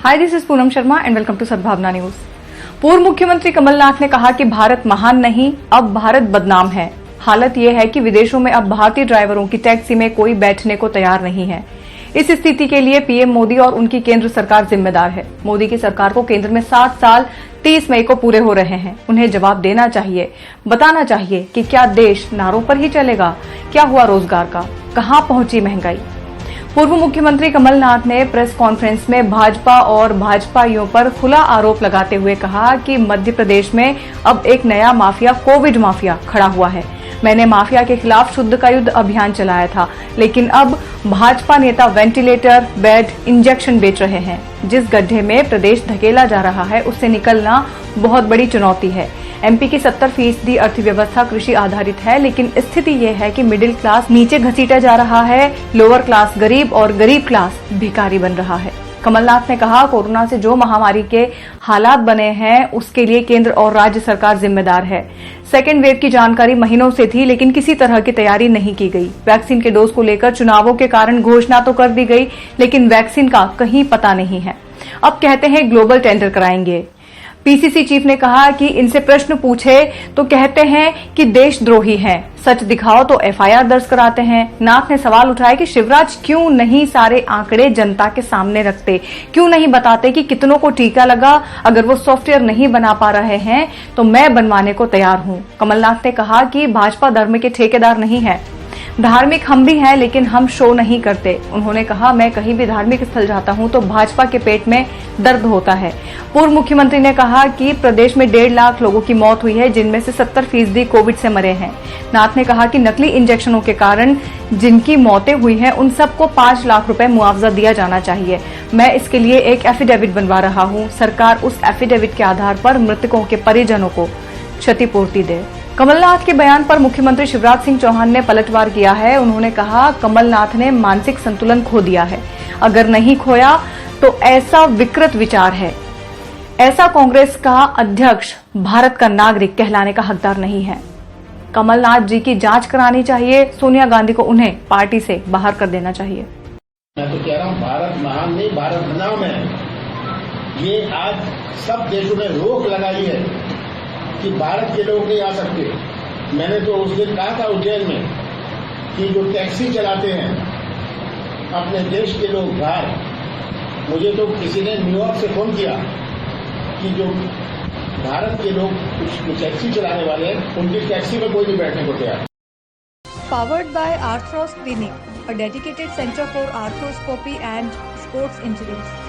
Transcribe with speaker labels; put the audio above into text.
Speaker 1: Hi, this is Poonam Sharma and welcome to Sadbhavna news. पूर्व मुख्यमंत्री कमलनाथ ने कहा कि भारत महान नहीं, अब भारत बदनाम है। हालत ये है कि विदेशों में अब भारतीय ड्राइवरों की टैक्सी में कोई बैठने को तैयार नहीं है। इस स्थिति के लिए पीएम मोदी और उनकी केंद्र सरकार जिम्मेदार है। मोदी की सरकार को केंद्र में 60 साल 30 मई को पूरे हो रहे हैं। उन्हें जवाब देना चाहिए, बताना चाहिए कि क्या देश नारों पर ही चलेगा? क्या हुआ रोजगार का? कहां पहुंची महंगाई? पूर्व मुख्यमंत्री कमलनाथ ने प्रेस कॉन्फ्रेंस में भाजपा और भाजपाइयों पर खुला आरोप लगाते हुए कहा कि मध्य प्रदेश में अब एक नया माफिया, कोविड माफिया खड़ा हुआ है। मैंने माफिया के खिलाफ शुद्ध का युद्ध अभियान चलाया था, लेकिन अब भाजपा नेता वेंटिलेटर, बेड, इंजेक्शन बेच रहे हैं। जिस गड्ढे में प्रदेश धकेला जा रहा है, उससे निकलना बहुत बड़ी चुनौती है। एमपी की 70% अर्थव्यवस्था कृषि आधारित है, लेकिन स्थिति यह है कि मिडिल क्लास नीचे घसीटा जा रहा है, लोअर क्लास गरीब और गरीब क्लास भिखारी बन रहा है। कमलनाथ ने कहा, कोरोना से जो महामारी के हालात बने हैं, उसके लिए केंद्र और राज्य सरकार जिम्मेदार है। सेकेंड वेव की जानकारी महीनों से थी, लेकिन किसी तरह की तैयारी नहीं की गई। वैक्सीन के डोज को लेकर चुनावों के कारण घोषणा तो कर दी गई, लेकिन वैक्सीन का कहीं पता नहीं है। अब कहते हैं ग्लोबल टेंडर कराएंगे। पीसीसी चीफ ने कहा कि इनसे प्रश्न पूछे तो कहते हैं कि देशद्रोही हैं। सच दिखाओ तो एफआईआर दर्ज कराते हैं। नाथ ने सवाल उठाया कि शिवराज क्यों नहीं सारे आंकड़े जनता के सामने रखते, क्यों नहीं बताते कि कितनों को टीका लगा। अगर वो सॉफ्टवेयर नहीं बना पा रहे हैं तो मैं बनवाने को तैयार हूं। कमलनाथ ने कहा कि भाजपा धर्म के ठेकेदार नहीं है, धार्मिक हम भी हैं, लेकिन हम शो नहीं करते। उन्होंने कहा, मैं कहीं भी धार्मिक स्थल जाता हूं तो भाजपा के पेट में दर्द होता है। पूर्व मुख्यमंत्री ने कहा कि प्रदेश में 1.5 लाख लोगों की मौत हुई है, जिनमें से 70% कोविड से मरे हैं। नाथ ने कहा कि नकली इंजेक्शनों के कारण जिनकी मौतें हुई हैं, उन सबको 5 लाख रुपए मुआवजा दिया जाना चाहिए। मैं इसके लिए एक एफिडेविट बनवा रहा हूं। सरकार उस एफिडेविट के आधार पर मृतकों के परिजनों को क्षतिपूर्ति दे। कमलनाथ के बयान पर मुख्यमंत्री शिवराज सिंह चौहान ने पलटवार किया है। उन्होंने कहा, कमलनाथ ने मानसिक संतुलन खो दिया है। अगर नहीं खोया तो ऐसा विकृत विचार है, ऐसा कांग्रेस का अध्यक्ष भारत का नागरिक कहलाने का हकदार नहीं है। कमलनाथ जी की जांच करानी चाहिए। सोनिया गांधी को उन्हें पार्टी से बाहर कर देना चाहिए।
Speaker 2: मैं तो कह रहा हूं, भारत महान नहीं, भारत बदनाम है। ये आज सब देशों ने रोक लगाई है कि भारत के लोग नहीं आ सकते। मैंने तो उस दिन कहा था उज्जैन में कि जो टैक्सी चलाते हैं अपने देश के लोग बाहर, मुझे तो किसी ने न्यूयॉर्क से फोन किया कि जो भारत के लोग कुछ टैक्सी चलाने वाले हैं, उनकी टैक्सी में कोई नहीं बैठने को तैयार।
Speaker 1: Powered by Arthros Clinic, a dedicated center for arthroscopy and sports injuries.